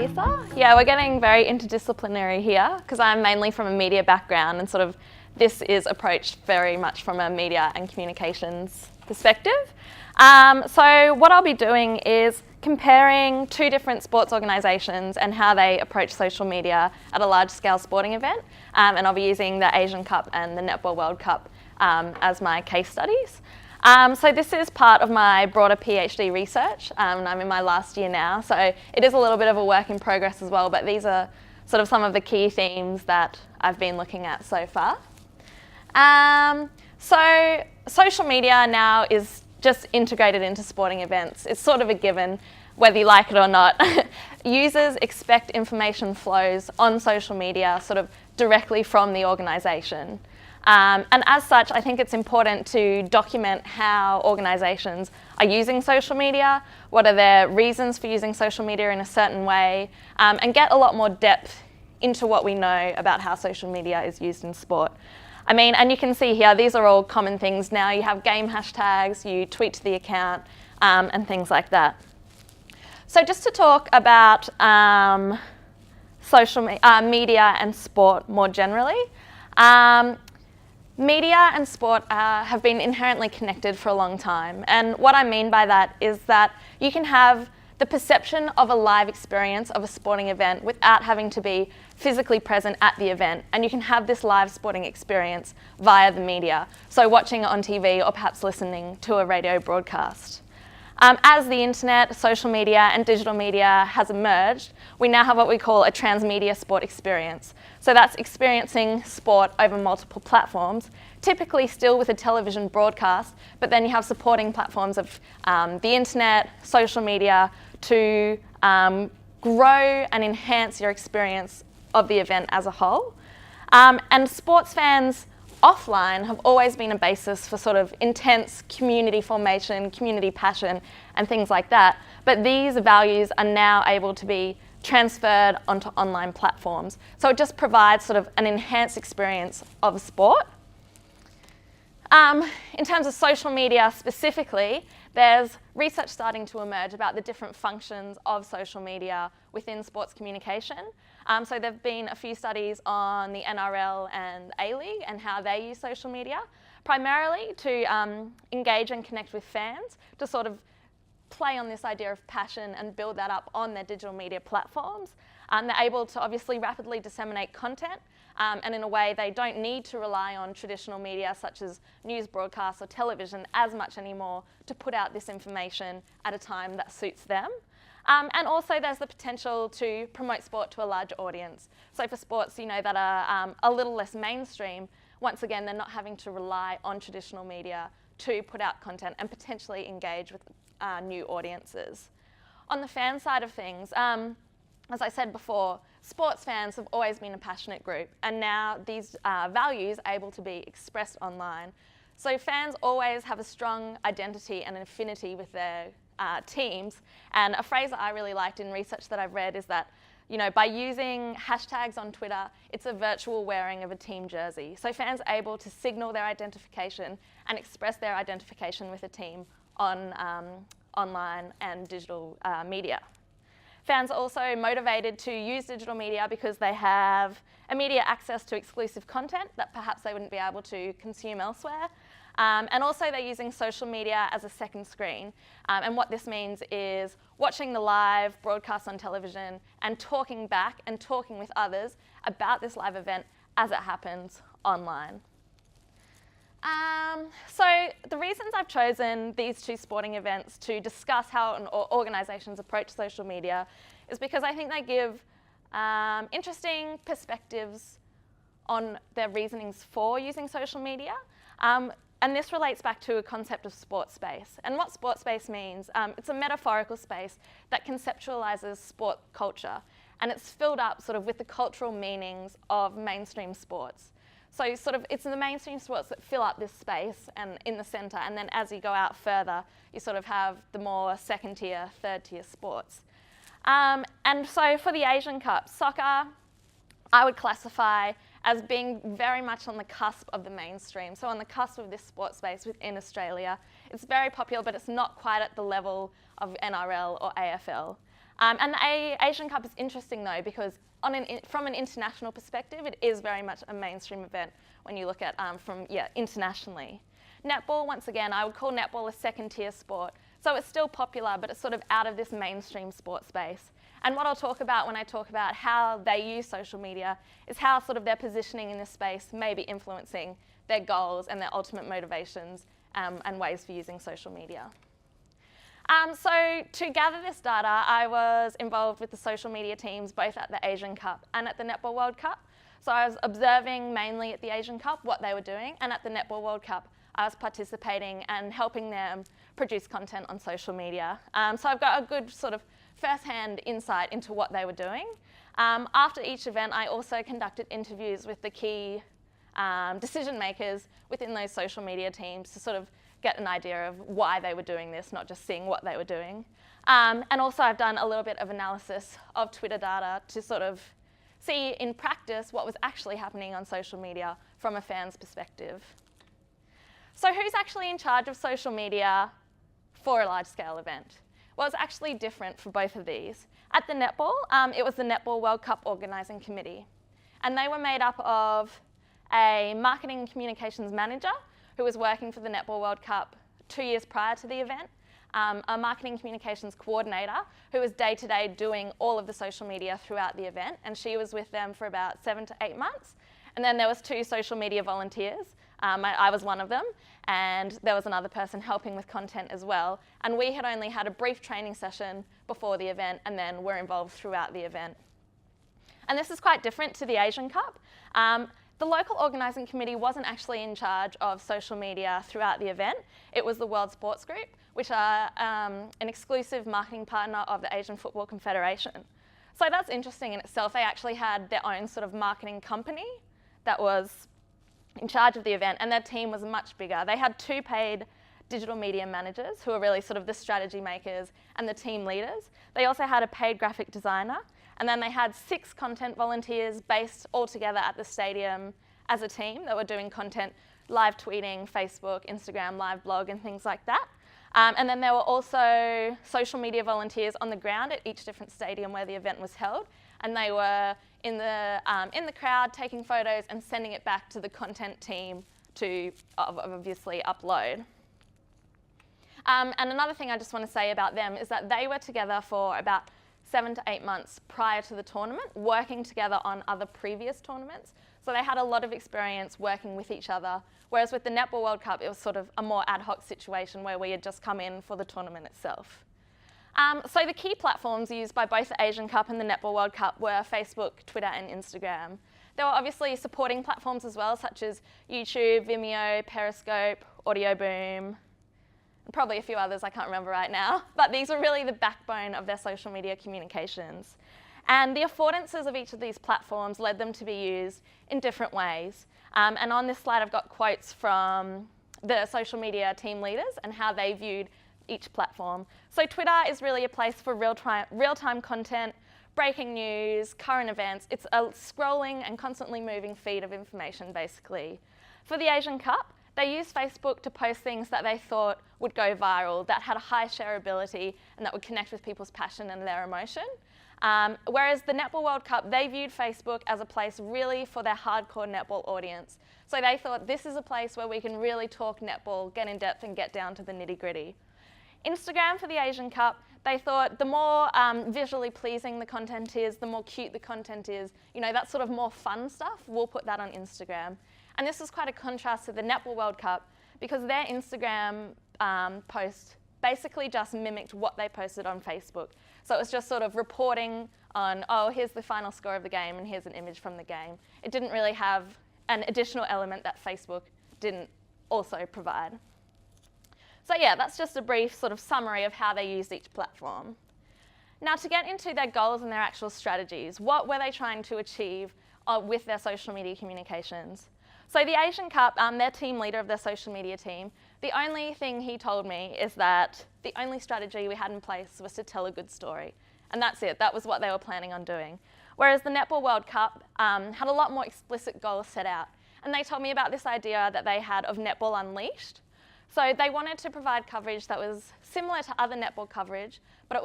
Lisa. Yeah, we're getting very interdisciplinary here because I'm mainly from a media background, and sort of this is approached very much from a media and communications perspective. So what I'll be doing is comparing two different sports organisations and how they approach social media at a large-scale sporting event, and I'll be using the Asian Cup and the Netball World Cup as my case studies. So this is part of my broader PhD research, and I'm in my last year now, so it is a little bit of a work in progress as well, but these are sort of some of the key themes that I've been looking at so far. So social media now is just integrated into sporting events. It's sort of a given, whether you like it or not. Users expect information flows on social media sort of directly from the organisation. And as such, I think it's important to document how organisations are using social media, what are their reasons for using social media in a certain way, and get a lot more depth into what we know about how social media is used in sport. I mean, and you can see here, these are all common things now. You have game hashtags, you tweet to the account, and things like that. So just to talk about social media and sport more generally, media and sport have been inherently connected for a long time. And what I mean by that is that you can have the perception of a live experience of a sporting event without having to be physically present at the event. And you can have this live sporting experience via the media. So watching it on TV or perhaps listening to a radio broadcast. As the internet, social media and digital media has emerged, we now have what we call a transmedia sport experience. So that's experiencing sport over multiple platforms, typically still with a television broadcast, but then you have supporting platforms of the internet, social media to grow and enhance your experience of the event as a whole. And sports fans offline have always been a basis for sort of intense community formation, community passion, and things like that. But these values are now able to be transferred onto online platforms. So it just provides sort of an enhanced experience of sport. In terms of social media specifically, there's research starting to emerge about the different functions of social media within sports communication. So there have been a few studies on the NRL and A-League and how they use social media, primarily to engage and connect with fans, to sort of play on this idea of passion and build that up on their digital media platforms. They're able to obviously rapidly disseminate content, and in a way they don't need to rely on traditional media such as news broadcasts or television as much anymore to put out this information at a time that suits them. And also there's the potential to promote sport to a larger audience. So for sports, that are a little less mainstream, once again, they're not having to rely on traditional media to put out content and potentially engage with new audiences. On the fan side of things, as I said before, sports fans have always been a passionate group, and now these values are able to be expressed online. So fans always have a strong identity and an affinity with their teams, and a phrase that I really liked in research that I've read is that, by using hashtags on Twitter, it's a virtual wearing of a team jersey. So fans are able to signal their identification and express their identification with a team on online and digital media. Fans are also motivated to use digital media because they have immediate access to exclusive content that perhaps they wouldn't be able to consume elsewhere. And also they're using social media as a second screen. And what this means is watching the live broadcast on television and talking back and talking with others about this live event as it happens online. So the reasons I've chosen these two sporting events to discuss how organisations approach social media is because I think they give interesting perspectives on their reasonings for using social media. And this relates back to a concept of sports space. And what sports space means, it's a metaphorical space that conceptualises sport culture. And it's filled up sort of with the cultural meanings of mainstream sports. So it's the mainstream sports that fill up this space and in the centre, and then as you go out further, you sort of have the more second tier, third tier sports. And so for the Asian Cup, soccer, I would classify as being very much on the cusp of the mainstream, so on the cusp of this sports space within Australia. It's very popular, but it's not quite at the level of NRL or AFL. And the Asian Cup is interesting though, because from an international perspective, it is very much a mainstream event when you look at internationally. Netball, once again, I would call netball a second-tier sport. So it's still popular, but it's sort of out of this mainstream sport space. And what I'll talk about when I talk about how they use social media is how sort of their positioning in this space may be influencing their goals and their ultimate motivations and ways for using social media. So to gather this data, I was involved with the social media teams both at the Asian Cup and at the Netball World Cup. So I was observing mainly at the Asian Cup what they were doing, and at the Netball World Cup, I was participating and helping them produce content on social media. So I've got a good sort of first-hand insight into what they were doing. After each event, I also conducted interviews with the key decision makers within those social media teams to sort of get an idea of why they were doing this, not just seeing what they were doing. And also I've done a little bit of analysis of Twitter data to sort of see in practice what was actually happening on social media from a fan's perspective. So who's actually in charge of social media for a large-scale event? Well, it's actually different for both of these. At the netball, it was the Netball World Cup Organising Committee. And they were made up of a marketing and communications manager who was working for the Netball World Cup 2 years prior to the event, a marketing communications coordinator who was day-to-day doing all of the social media throughout the event, and she was with them for about 7 to 8 months. And then there was 2 social media volunteers. I was one of them, and there was another person helping with content as well. And we had only had a brief training session before the event, and then were involved throughout the event. And this is quite different to the Asian Cup. The local organising committee wasn't actually in charge of social media throughout the event. It was the World Sports Group, which are an exclusive marketing partner of the Asian Football Confederation. So that's interesting in itself. They actually had their own sort of marketing company that was in charge of the event, and their team was much bigger. They had 2 paid digital media managers who are really sort of the strategy makers and the team leaders. They also had a paid graphic designer, and then they had 6 content volunteers based all together at the stadium as a team that were doing content, live tweeting, Facebook, Instagram, live blog, and things like that. And then there were also social media volunteers on the ground at each different stadium where the event was held, and they were in the crowd taking photos and sending it back to the content team to obviously upload. And another thing I just want to say about them is that they were together for about 7 to 8 months prior to the tournament, working together on other previous tournaments. So they had a lot of experience working with each other, whereas with the Netball World Cup, it was sort of a more ad hoc situation where we had just come in for the tournament itself. So the key platforms used by both the Asian Cup and the Netball World Cup were Facebook, Twitter, and Instagram. There were obviously supporting platforms as well, such as YouTube, Vimeo, Periscope, Audio Boom, and probably a few others I can't remember right now. But these were really the backbone of their social media communications. And the affordances of each of these platforms led them to be used in different ways. And on this slide, I've got quotes from the social media team leaders and how they viewed each platform. So Twitter is really a place for real-time content, breaking news, current events. It's a scrolling and constantly moving feed of information, basically. For the Asian Cup, they used Facebook to post things that they thought would go viral, that had a high shareability, and that would connect with people's passion and their emotion. Whereas the Netball World Cup, they viewed Facebook as a place really for their hardcore netball audience. So they thought this is a place where we can really talk netball, get in depth, and get down to the nitty-gritty. Instagram for the Asian Cup, they thought the more visually pleasing the content is, the more cute the content is, you know, that sort of more fun stuff, we'll put that on Instagram. And this is quite a contrast to the Netball World Cup because their Instagram post basically just mimicked what they posted on Facebook. So it was just sort of reporting on, oh, here's the final score of the game and here's an image from the game. It didn't really have an additional element that Facebook didn't also provide. So yeah, that's just a brief sort of summary of how they used each platform. Now to get into their goals and their actual strategies, what were they trying to achieve with their social media communications? So the Asian Cup, their team leader of their social media team, the only thing he told me is that the only strategy we had in place was to tell a good story. And that's it, that was what they were planning on doing. Whereas the Netball World Cup had a lot more explicit goals set out. And they told me about this idea that they had of Netball Unleashed. So they wanted to provide coverage that was similar to other netball coverage, but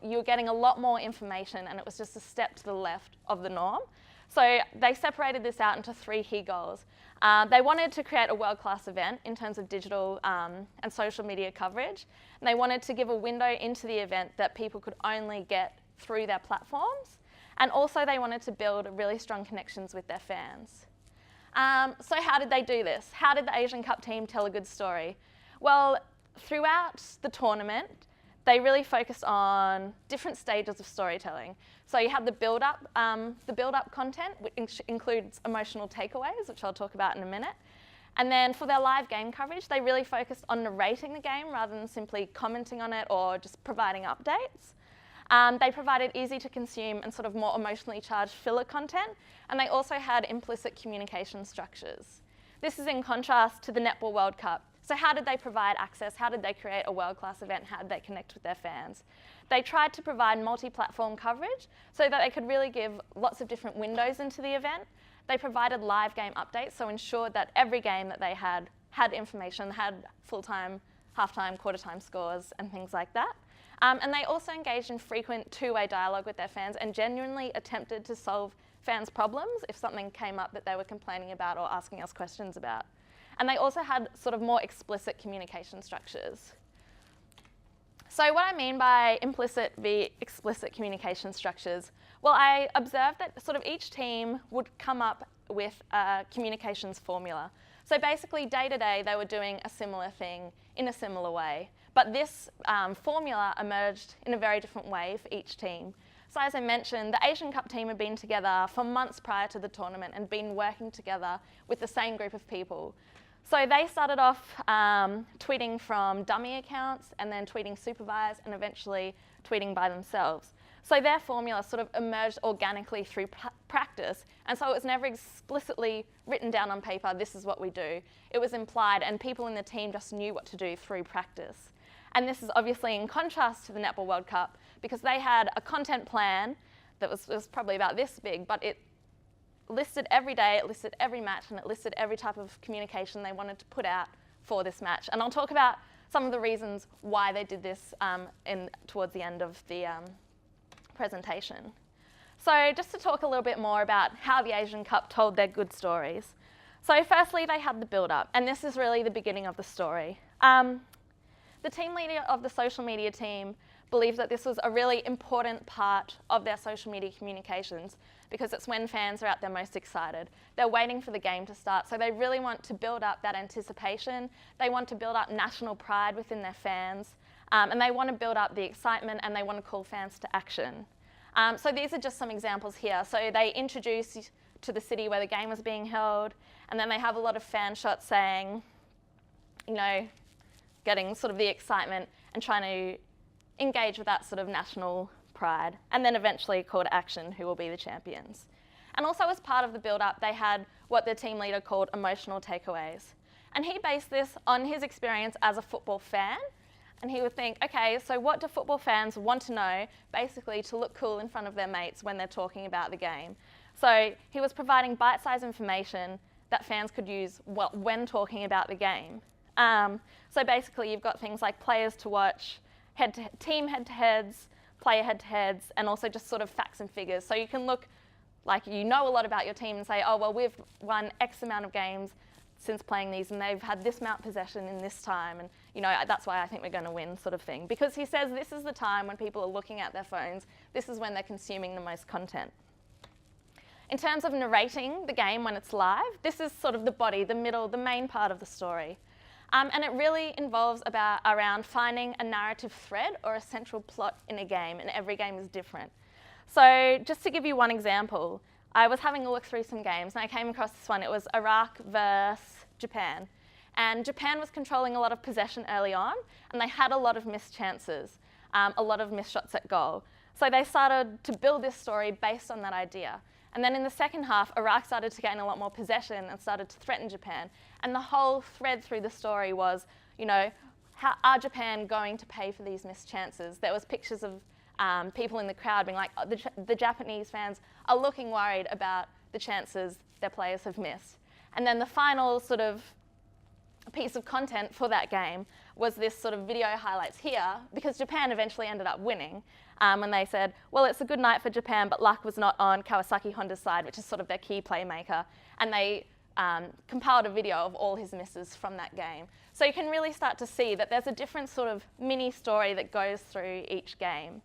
you were getting a lot more information, and it was just a step to the left of the norm. So they separated this out into 3 key goals. They wanted to create a world-class event in terms of digital and social media coverage, and they wanted to give a window into the event that people could only get through their platforms, and also they wanted to build really strong connections with their fans. So how did they do this? How did the Asian Cup team tell a good story? Well, throughout the tournament, they really focused on different stages of storytelling. So you had the build-up content, which includes emotional takeaways, which I'll talk about in a minute. And then for their live game coverage, they really focused on narrating the game rather than simply commenting on it or just providing updates. They provided easy to consume and sort of more emotionally charged filler content, and they also had implicit communication structures. This is in contrast to the Netball World Cup. So how did they provide access? How did they create a world-class event? How did they connect with their fans? They tried to provide multi-platform coverage so that they could really give lots of different windows into the event. They provided live game updates, so ensured that every game that they had information, had full-time, half-time, quarter-time scores and things like that. And they also engaged in frequent two-way dialogue with their fans and genuinely attempted to solve fans' problems if something came up that they were complaining about or asking us questions about. And they also had sort of more explicit communication structures. So what I mean by implicit v explicit communication structures, well, I observed that sort of each team would come up with a communications formula. So basically, day to day, they were doing a similar thing in a similar way. But this formula emerged in a very different way for each team. So as I mentioned, the Asian Cup team had been together for months prior to the tournament and been working together with the same group of people. So they started off tweeting from dummy accounts and then tweeting supervised and eventually tweeting by themselves. So their formula sort of emerged organically through practice, and so it was never explicitly written down on paper, this is what we do. It was implied, and people in the team just knew what to do through practice. And this is obviously in contrast to the Netball World Cup, because they had a content plan that was probably about this big, but it listed every day, it listed every match, and it listed every type of communication they wanted to put out for this match. And I'll talk about some of the reasons why they did this towards the end of the presentation. So just to talk a little bit more about how the Asian Cup told their good stories. So firstly, they had the build-up, and this is really the beginning of the story. The team leader of the social media team believed that this was a really important part of their social media communications because it's when fans are at their most excited. They're waiting for the game to start, so they really want to build up that anticipation. They want to build up national pride within their fans, and they want to build up the excitement, and they want to call fans to action. So these are just some examples here. So they introduce to the city where the game was being held, and then they have a lot of fan shots saying, you know, getting sort of the excitement and trying to engage with that sort of national pride, and then eventually call to action, who will be the champions. And also as part of the build-up, they had what the team leader called emotional takeaways. And he based this on his experience as a football fan, and he would think, okay, so what do football fans want to know, basically to look cool in front of their mates when they're talking about the game? So he was providing bite-sized information that fans could use when talking about the game. So basically, you've got things like players to watch, team head-to-heads, player head-to-heads, and also just sort of facts and figures. So you can look like you know a lot about your team and say, oh, well, we've won X amount of games since playing these, and they've had this amount of possession in this time, and you know that's why I think we're going to win, sort of thing. Because he says this is the time when people are looking at their phones, this is when they're consuming the most content. In terms of narrating the game when it's live, this is sort of the body, the middle, the main part of the story. And it really involves around finding a narrative thread or a central plot in a game, and every game is different. So just to give you one example, I was having a look through some games, and I came across this one. It was Iraq versus Japan. And Japan was controlling a lot of possession early on, and they had a lot of missed chances, a lot of missed shots at goal. So they started to build this story based on that idea. And then in the second half, Iraq started to gain a lot more possession and started to threaten Japan. And the whole thread through the story was, you know, how are Japan going to pay for these missed chances? There was pictures of people in the crowd being like, oh, the Japanese fans are looking worried about the chances their players have missed. And then the final sort of piece of content for that game was this sort of video highlights here, because Japan eventually ended up winning when they said, well, it's a good night for Japan, but luck was not on Kawasaki Honda's side, which is sort of their key playmaker. And they compiled a video of all his misses from that game. So you can really start to see that there's a different sort of mini story that goes through each game.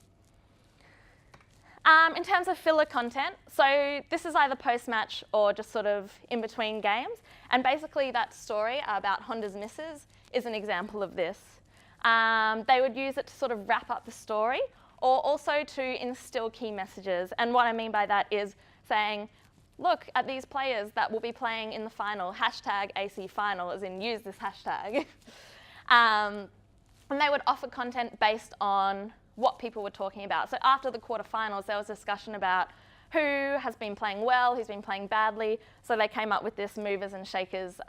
In terms of filler content, so this is either post-match or just sort of in between games. And basically that story about Honda's misses is an example of this. They would use it to sort of wrap up the story, or also to instill key messages. And what I mean by that is saying, look at these players that will be playing in the final, hashtag AC final, as in use this hashtag. And they would offer content based on what people were talking about. So after the quarterfinals, there was discussion about who has been playing well, who's been playing badly. So they came up with this movers and shakers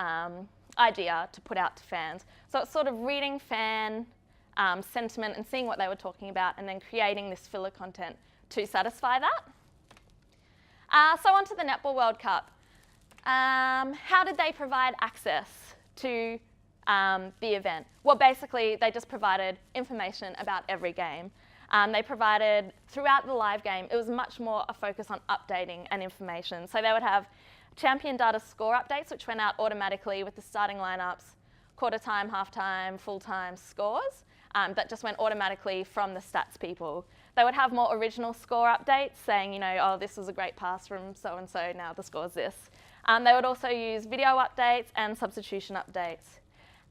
idea to put out to fans. So it's sort of reading fan sentiment and seeing what they were talking about, and then creating this filler content to satisfy that. So on to the Netball World Cup. How did they provide access to the event? Well, basically, they just provided information about every game. They provided, throughout the live game, it was much more a focus on updating and information. So they would have champion data score updates, which went out automatically with the starting lineups, quarter time, half time, full time scores, that just went automatically from the stats people. They would have more original score updates saying, you know, oh, this was a great pass from so-and-so, now the score's this. They would also use video updates and substitution updates.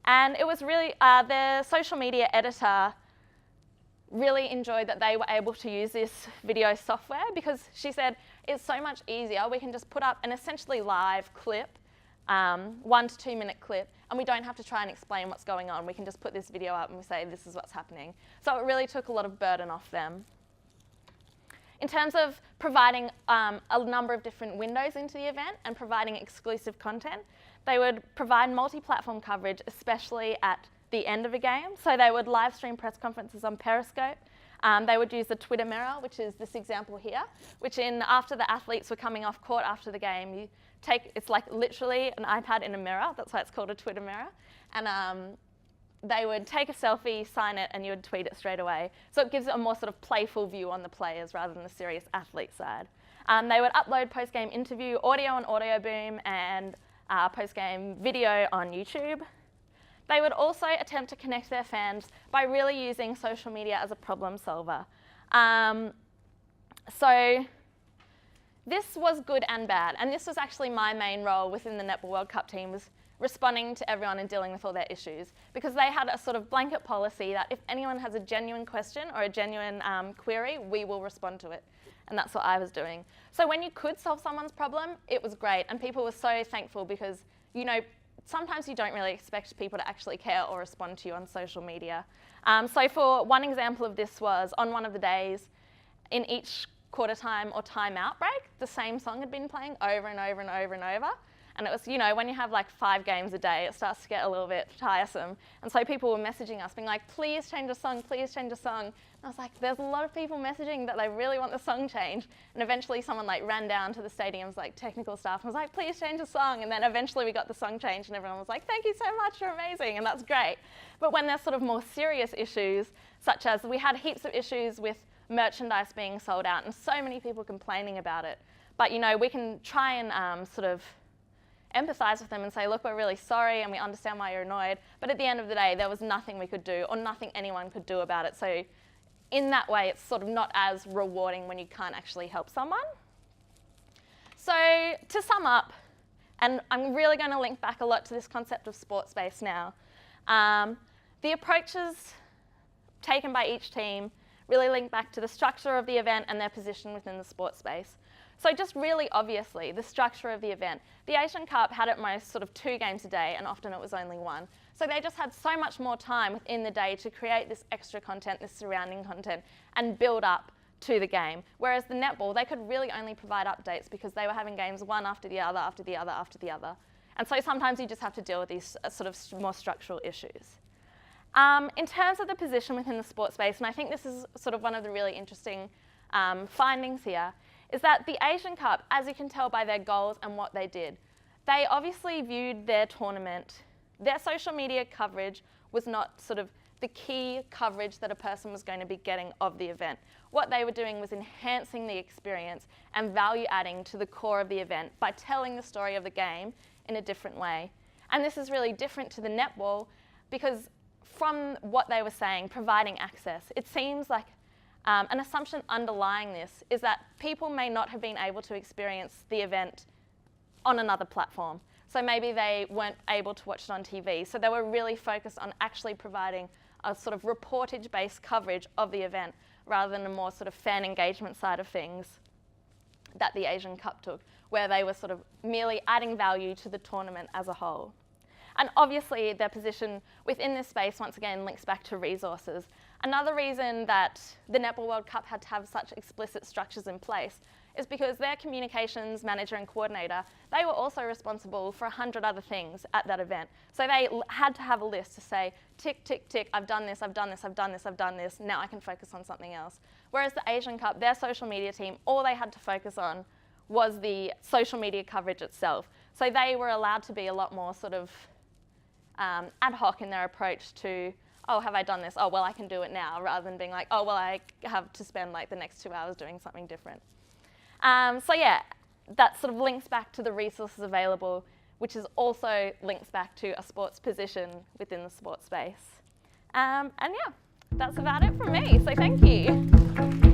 And it was really, the social media editor really enjoyed that they were able to use this video software, because she said it's so much easier. We can just put up an essentially live clip, 1 to 2 minute clip, and we don't have to try and explain what's going on. We can just put this video up and we say this is what's happening. So it really took a lot of burden off them. In terms of providing a number of different windows into the event and providing exclusive content, they would provide multi-platform coverage, especially at the end of a game. So they would live stream press conferences on Periscope. They would use the Twitter mirror, which is this example here, which after the athletes were coming off court after the game, you take, it's like literally an iPad in a mirror. That's why it's called a Twitter mirror. And they would take a selfie, sign it, and you would tweet it straight away. So it gives it a more sort of playful view on the players rather than the serious athlete side. They would upload post-game interview audio on Audio Boom and post-game video on YouTube. They would also attempt to connect their fans by really using social media as a problem solver. So this was good and bad, and this was actually my main role within the Netball World Cup team, was responding to everyone and dealing with all their issues, because they had a sort of blanket policy that if anyone has a genuine question or a genuine query, we will respond to it. And that's what I was doing. So when you could solve someone's problem, it was great, and people were so thankful, because, you know, sometimes you don't really expect people to actually care or respond to you on social media. So for one example of this was, on one of the days, in each quarter time or timeout break, the same song had been playing over and over and over and over. And it was, you know, when you have like 5 games a day, it starts to get a little bit tiresome. And so people were messaging us being like, please change the song, please change the song. And I was like, there's a lot of people messaging that they really want the song changed. And eventually someone like ran down to the stadium's like technical staff and was like, please change the song. And then eventually we got the song changed and everyone was like, thank you so much, you're amazing. And that's great. But when there's sort of more serious issues, such as we had heaps of issues with merchandise being sold out and so many people complaining about it. But, you know, we can try and sort of empathise with them and say, look, we're really sorry and we understand why you're annoyed. But at the end of the day, there was nothing we could do or nothing anyone could do about it. So in that way, it's sort of not as rewarding when you can't actually help someone. So to sum up, and I'm really going to link back a lot to this concept of sports space now, the approaches taken by each team really link back to the structure of the event and their position within the sports space. So just really obviously, the structure of the event. The Asian Cup had at most sort of 2 games a day, and often it was only 1. So they just had so much more time within the day to create this extra content, this surrounding content, and build up to the game. Whereas the netball, they could really only provide updates because they were having games one after the other, after the other, after the other. And so sometimes you just have to deal with these sort of more structural issues. In terms of the position within the sports space, and I think this is sort of one of the really interesting findings here, is that the Asian Cup, as you can tell by their goals and what they did, they obviously viewed their tournament their social media coverage was not sort of the key coverage that a person was going to be getting of the event. What they were doing was enhancing the experience and value adding to the core of the event by telling the story of the game in a different way. And this is really different to the netball because from what they were saying, providing access, it seems like an assumption underlying this is that people may not have been able to experience the event on another platform. So maybe they weren't able to watch it on TV. So they were really focused on actually providing a sort of reportage-based coverage of the event rather than a more sort of fan engagement side of things that the Asian Cup took, where they were sort of merely adding value to the tournament as a whole. And obviously their position within this space, once again, links back to resources. Another reason that the Netball World Cup had to have such explicit structures in place is because their communications manager and coordinator, they were also responsible for 100 other things at that event. So they had to have a list to say, tick, tick, tick, I've done this, I've done this, I've done this, I've done this, now I can focus on something else. Whereas the Asian Cup, their social media team, all they had to focus on was the social media coverage itself. So they were allowed to be a lot more sort of ad hoc in their approach to, oh, have I done this? Oh, well, I can do it now, rather than being like, oh, well, I have to spend like the next 2 hours doing something different. So yeah, that sort of links back to the resources available, which is also links back to a sports position within the sports space. And yeah, that's about it from me, so thank you.